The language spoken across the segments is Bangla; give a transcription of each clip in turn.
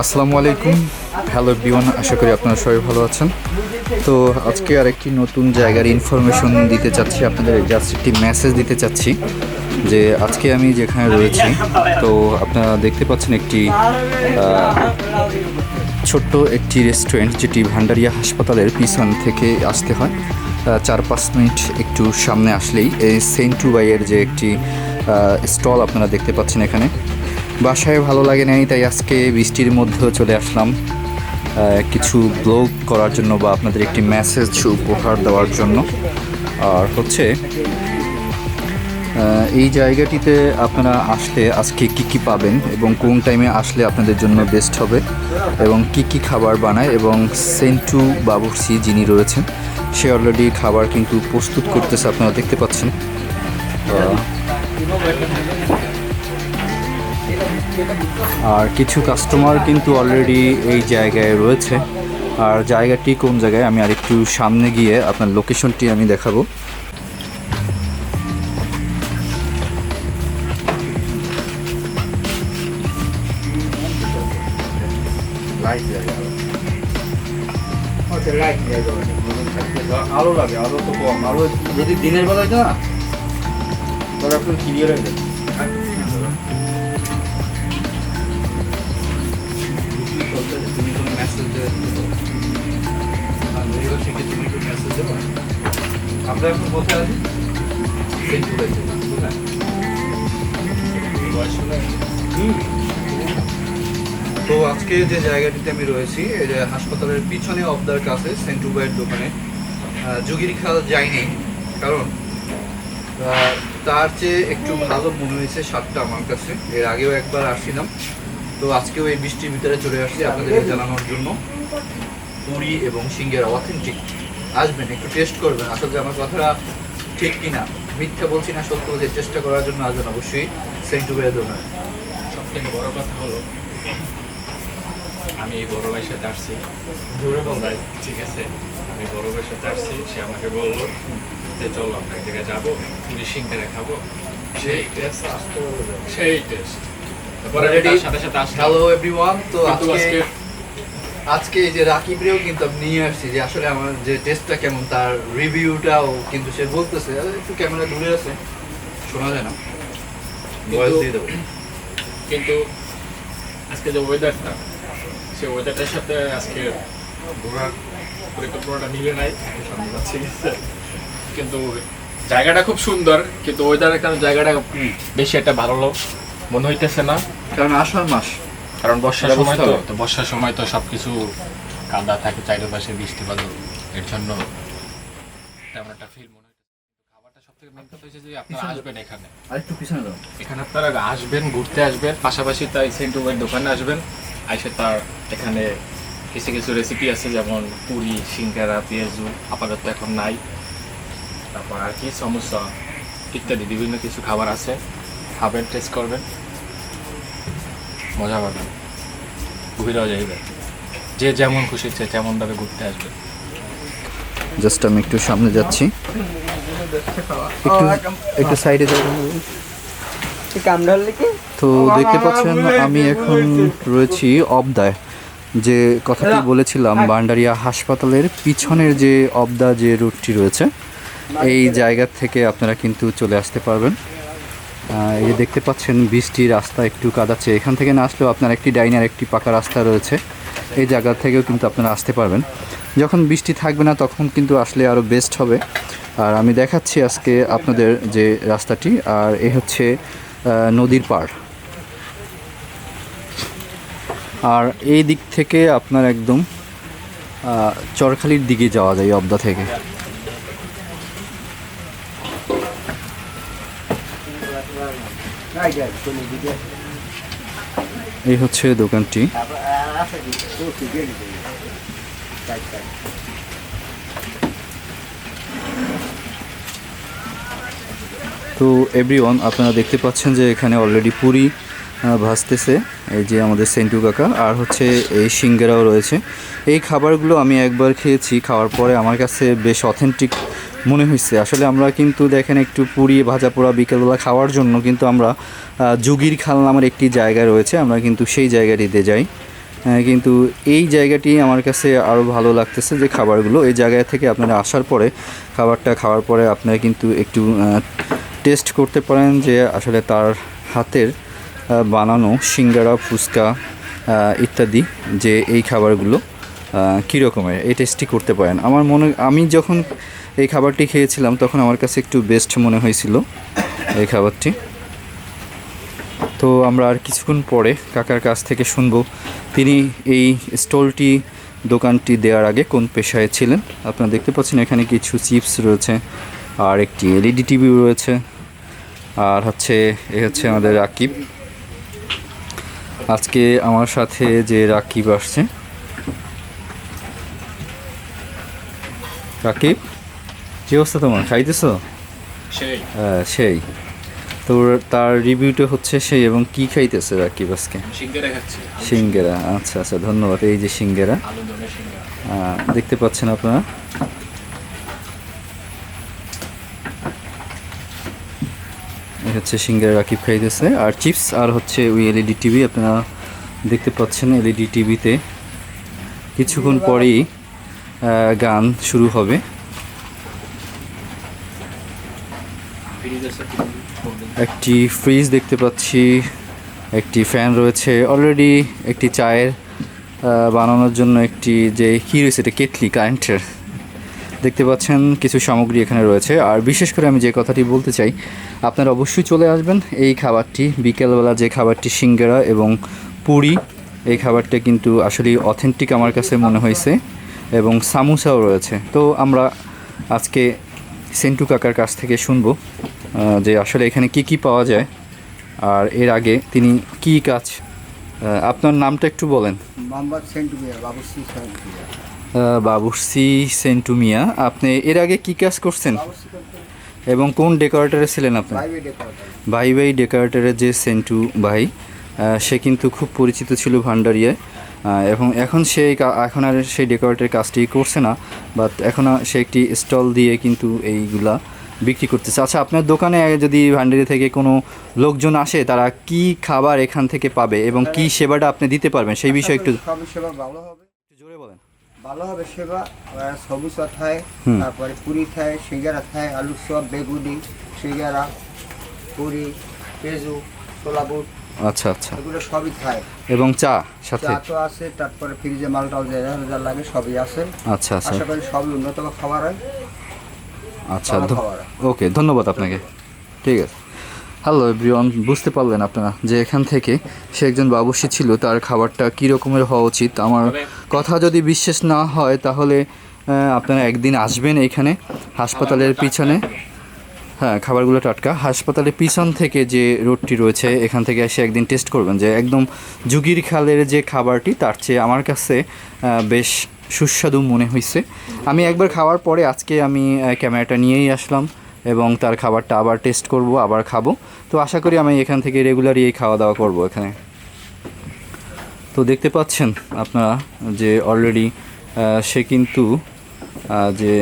আসসালামু আলাইকুম। হ্যালো এভরিওয়ান, আশা করি আপনারা সবাই ভালো আছেন। তো আজকে আরেকটি নতুন জায়গার ইনফরমেশন দিতে চাচ্ছি আপনাদের, জাস্ট একটি মেসেজ দিতে চাচ্ছি যে আজকে আমি যেখানে রয়েছি, তো আপনারা দেখতে পাচ্ছেন একটি ছোট্ট একটি রেস্টুরেন্ট, যেটি ভান্ডারিয়া হাসপাতালের পিছন থেকে আসতে হয় 4-5 মিনিট একটু সামনে আসলেই এই সেন্টু বাইয়ের যে একটি স্টল আপনারা দেখতে পাচ্ছেন। এখানে বাসায় ভালো লাগে নাই, তাই আজকে বৃষ্টির মধ্যেও চলে আসলাম কিছু ব্লগ করার জন্য বা আপনাদের একটি মেসেজ উপহার দেওয়ার জন্য। আর হচ্ছে এই জায়গাটিতে আপনারা আসলে আজকে কি কি পাবেন এবং কোন টাইমে আসলে আপনাদের জন্য বেস্ট হবে এবং কি কি খাবার বানায়, এবং সেন্টু বাবুর্চি যিনি রয়েছেন সে অলরেডি খাবার কিন্তু প্রস্তুত করতেছে, আপনারা দেখতে পাচ্ছেন। আর কিছু কাস্টমার কিন্তু অলরেডি এই জায়গায় রয়েছে। আর জায়গাটি কোন জায়গায় আমি আরেকটু সামনে গিয়ে আপনার লোকেশনটি আমি দেখাবো। আলো লাগে, আলো তো কম, আলো যদি দিনের বেলা হইতো না তাহলে আপনার ক্লিয়ার হয়ে যায়। তুমি কোনো মেসেজ দেবে, তুমি কোনো মেসেজ দেবো। আমরা এখন কোথায় আছি? তো আজকে যে জায়গাটিতে আমি রয়েছি, এই যে হাসপাতালের পিছনে অবদার কাছে সেন্টু বাইয়ের দোকানে যোগীর খাল যায়নি, কারণ তার চেয়ে একটু ভালো মনে হয়েছে স্বাদটা আমার কাছে। এর আগেও একবার আসছিলাম, তো আজকেও এই বৃষ্টির ভিতরে চলে আসছি আপনাদেরকে জানানোর জন্য। পুরি এবং সিঙ্গারা অথেন্টিক, আসবেন একটু টেস্ট করবেন। আসলে আমার কথাটা ঠিক কিনা, মিথ্যা বলছি না, সত্য বলছি, চেষ্টা করার জন্য আসবেন অবশ্যই সেন্টু বাইয়ের দোকানে। সবথেকে বড় কথা হলো আমি এই বড় ভাইয়ের সাথে আসছি। জোরে বলবেন। ঠিক আছে, আমি বড় ভাইয়ের সাথে আসছি, সে আমাকে বললো যে চলো আমরা এক জায়গায় যাবো, পুরি সিঙ্গারা খাবো, সেই টেস্ট সেই টেস্ট। তারপরে তার সাথে সাথে আসলাম। হ্যালো এভরিওয়ান, তো কিন্তু আজকে আজকে এই যে রাকিবরেও কিন্তু আমি নিয়ে আসছি যে আসলে আমার যে টেস্টটা কেমন, তার রিভিউটাও কিন্তু সে বলতেছে। একটু ক্যামেরা দূরে আছে, শোনা যায় না, ভয়েস দিয়ে দেবো। কিন্তু আজকে যে ওয়েদারটা, সেই ওয়েদারটার সাথে আজকে ঘোরার পরিকল্পনাটা মিলে নাই, সামনে যাচ্ছি। কিন্তু জায়গাটা খুব সুন্দর, কিন্তু ওয়েদারের কারণে জায়গাটা বেশি একটা ভালো মনে হইতেছে না। কারণ আষাঢ় মাস, কারণ বর্ষার সময় তো বর্ষার সময় তো সবকিছু কাদা থাকে, চারিপাশে বৃষ্টি বাদল, এর জন্য তেমন একটা ফিল মনে হইতেছে। খাবারটা সবথেকে মেন কথা হচ্ছে যে আপনারা আসবেন এখানে, আরেকটু পিছনে দাও। এখানে আপনারা আসবেন, ঘুরতে আসবেন, পাশাপাশি তাই সেন্টু বাইয়ের দোকানে আসবেন। আইসে তার এখানে কিছু কিছু রেসিপি আছে, যেমন পুরি, সিঙ্গারা, পেঁয়াজু আপাতত এখন নাই, তারপর আর কি সমোসা ইত্যাদি বিভিন্ন কিছু খাবার আছে। খাবেন, টেস্ট করবেন, মজা পাবেন, ঘুরেও যাইবেন। যে যেমন খুশি সে তেমনভাবে ঘুরতে আসবে। জাস্ট আমি একটু সামনে যাচ্ছি, একটু একটু সাইডে যাবেন। তো দেখতে পাচ্ছেন আমি এখন রয়েছি অবদায়, যে কথাটি বলেছিলাম ভান্ডারিয়া হাসপাতালের পিছনের যে অবদা যে রুটটি রয়েছে, এই জায়গা থেকে আপনারা কিন্তু চলে আসতে পারবেন। এই যে দেখতে পাচ্ছেন বৃষ্টির রাস্তা একটু কাদাচ্ছে, এখান থেকে না আসলেও আপনার একটি ডাইনার একটি পাকা রাস্তা রয়েছে, এই জায়গা থেকেও কিন্তু আপনারা আসতে পারবেন। যখন বৃষ্টি থাকবে না তখন কিন্তু আসলে আরও বেস্ট হবে। আর আমি দেখাচ্ছি আজকে আপনাদের যে রাস্তাটি, আর এই হচ্ছে নদীর পাড়। আর এই দিক থেকে আপনার একদম চরখালির দিকে যাওয়া যায় অবদা থেকে। এই হচ্ছে দোকানটি। তো এভরিওয়ান, আপনারা দেখতে পাচ্ছেন যে এখানে অলরেডি পুরি ভাজতেছে এই যে আমাদের সেন্টু কাকা, আর হচ্ছে এই সিঙ্গারাও রয়েছে। এই খাবারগুলো আমি একবার খেয়েছি, খাওয়ার পরে আমার কাছে বেশ অথেন্টিক মনে হয়েছে। আসলে আমরা কিন্তু দেখেন একটু পুরি ভাজা পোড়া বিকেলবেলা খাওয়ার জন্য কিন্তু আমরা যোগীর খাল নামের একটি জায়গা রয়েছে, আমরা কিন্তু সেই জায়গাটিতে যাই। কিন্তু এই জায়গাটি আমার কাছে আরও ভালো লাগতেছে যে খাবারগুলো এই জায়গা থেকে আপনারা আসার পরে খাবারটা খাওয়ার পরে আপনারা কিন্তু একটু টেস্ট করতে পারেন যে আসলে তার হাতের বানানো সিঙ্গারা ফুচকা ইত্যাদি যে এই খাবারগুলো কী রকমের এই টেস্টটি করতে পারেন। আমি যখন এই খাবারটি খেয়েছিলাম তখন আমার কাছে একটু বেস্ট মনে হয়েছিল এই খাবারটি। তো আমরা আর কিছুক্ষণ পরে কাকার কাছ থেকে শুনবো তিনি এই স্টলটি দোকানটি দেওয়ার আগে কোন পেশায় ছিলেন। আপনারা দেখতে পাচ্ছেন এখানে কিছু চিপস রয়েছে আর একটি এলইডি টিভি রয়েছে আর এই হচ্ছে আমাদের রাকিব। আজকে আমার সাথে যে রাকিব আসছে, রাকিব কি অবস্থা তোমার, খাইতেছো? সেই তো তার রিভিউটা হচ্ছে সেই, এবং কি খাইতেছে রাকিব আজকে? সিঙ্গারা। আচ্ছা আচ্ছা, ধন্যবাদ। এই যে সিঙ্গারা দেখতে পাচ্ছেন আপনারা, এই হচ্ছে সিঙ্গারা রাকিব খাইতেছে আর চিপস আর হচ্ছে ওই এলইডি টিভি। আপনারা দেখতে পাচ্ছেন এলইডি টিভিতে কিছুক্ষণ পরেই গান শুরু হবে। একটি ফ্রিজ দেখতে পাচ্ছি, একটি ফ্যান রয়েছে, অলরেডি একটি চায়ের বানানোর জন্য একটি যে কী রয়েছে এটা কেটলি কারেন্টের দেখতে পাচ্ছেন, কিছু সামগ্রী এখানে রয়েছে। আর বিশেষ করে আমি যে কথাটি বলতে চাই, আপনারা অবশ্যই চলে আসবেন এই খাবারটি বিকেলবেলা, যে খাবারটি সিঙ্গারা এবং পুরি, এই খাবারটা কিন্তু আসলেই অথেন্টিক আমার কাছে মনে হয়েছে, এবং সামোসাও রয়েছে। তো আমরা আজকে সেন্টু কাকার কাছ থেকে শুনবো যে আসলে এখানে কি কি পাওয়া যায় আর এর আগে তিনি কি কাজ। আপনার নামটা একটু বলেন। মোহাম্মদ সেন্টু মিয়া, বাবুর্চি সেন্টু মিয়া। আপনি এর আগে কি কাজ করছেন এবং কোন ডেকোরেটরে ছিলেন আপনি? ভাই ডেকোরেটরের যে সেন্টু ভাই, সে কিন্তু খুব পরিচিত ছিল ভান্ডারিয়ায়, এবং এখন আর সেই ডেকোরেটের কাজটি করছে না, বাট এখন সে একটি স্টল দিয়ে কিন্তু এইগুলা বিক্রি করতেছে। আচ্ছা, আপনার দোকানে যদি ভান্ডারি থেকে কোনো লোকজন আসে, তারা কি খাবার এখান থেকে পাবে এবং কি সেবাটা আপনি দিতে পারবেন সেই বিষয়ে একটু সেবা ভালো হবে, জোরে বলেন। ভালো হবে সেবা। সমুচা থায়, তারপরে পুরি থায়, সিঙ্গারা থায়, আলু চপ, বেগুনি, সিঙ্গারা, পুরি, পেঁয়াজু, ছোলা বুট, আচ্ছা আচ্ছা, এগুলো সবই খায়। এবং চা সাথে চা তো আছে, তারপরে ফ্রিজে মালটাও যা লাগে সবই আছে। আচ্ছা আচ্ছা, আশা করি সবই উন্নত খাবার হয়। আচ্ছা, ওকে, ধন্যবাদ আপনাকে। ঠিক আছে। হ্যালো এভরিওয়ান, বুঝতে পারলেন আপনারা যে এখান থেকে সে একজন বাবুর্চি ছিল, তার খাবারটা কী রকমের হওয়া উচিত। আমার কথা যদি বিশ্বাস না হয় তাহলে আপনারা একদিন আসবেন এখানে হাসপাতালের পিছনে। হ্যাঁ, খাবারগুলো টাটকা। হাসপাতালের পিছন থেকে যে রোডটি রয়েছে, এখান থেকে এসে একদিন টেস্ট করবেন যে একদম যুগির খালের যে খাবারটি, তার চেয়ে আমার কাছে বেশ সুস্বাদু মনে হয়েছে। আমি একবার খাওয়ার পরে আজকে আমি ক্যামেরাটা নিয়েই আসলাম এবং তার খাবারটা আবার টেস্ট করব, আবার খাবো। তো আশা করি আমি এখান থেকে রেগুলারই এই খাওয়া দাওয়া করব এখানে। তো দেখতে পাচ্ছেন আপনারা যে অলরেডি সে কিন্তু যে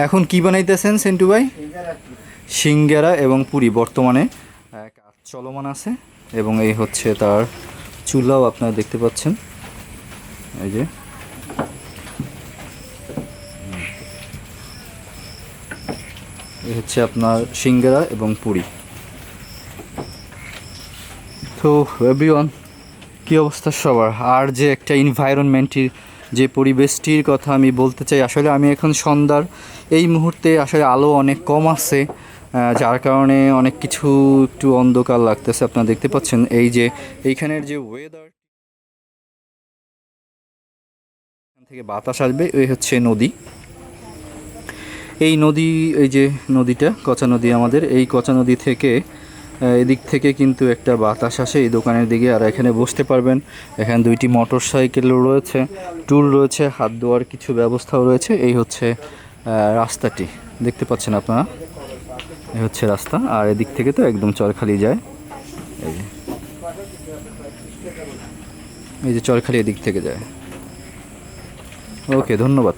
এখন কি বানাইতেছেন সেন্টু ভাই? সিঙ্গারা এবং পুরি বর্তমানে কাজ চলমান আছে, এবং এই হচ্ছে তার চুলাও আপনারা দেখতে পাচ্ছেন। এই যে এই হচ্ছে আপনার সিঙ্গারা এবং পুরি। তো এভরিওয়ান, কী অবস্থা সবার? আর যে একটা এনভায়রনমেন্টের যে পরিবেশটির কথা আমি বলতে চাই, আসলে আমি এখন সন্ধ্যার এই মুহূর্তে আসলে আলো অনেক কম আছে, যার কারণে অনেক কিছু একটু অন্ধকার লাগতেছে। আপনারা দেখতে পাচ্ছেন এই যে এইখানের যে ওয়েদার, এখান থেকে বাতাস আসবে। এই হচ্ছে নদী, এই নদী, এই যে নদীটা কচা নদী আমাদের, এই কচা নদী থেকে এদিক থেকে কিন্তু একটা বাতাস আসে এই দোকানের দিকে। আর এখানে বসতে পারবেন, এখানে দুইটি মোটর সাইকেলও রয়েছে, টুল রয়েছে, হাত ধোয়ার কিছু ব্যবস্থাও রয়েছে। এই হচ্ছে রাস্তাটি দেখতে পাচ্ছেন আপনারা, এই হচ্ছে রাস্তা। আর এদিক থেকে তো একদম চরখালি যায়, এই যে চরখালি এদিক থেকে যায়। ওকে, ধন্যবাদ।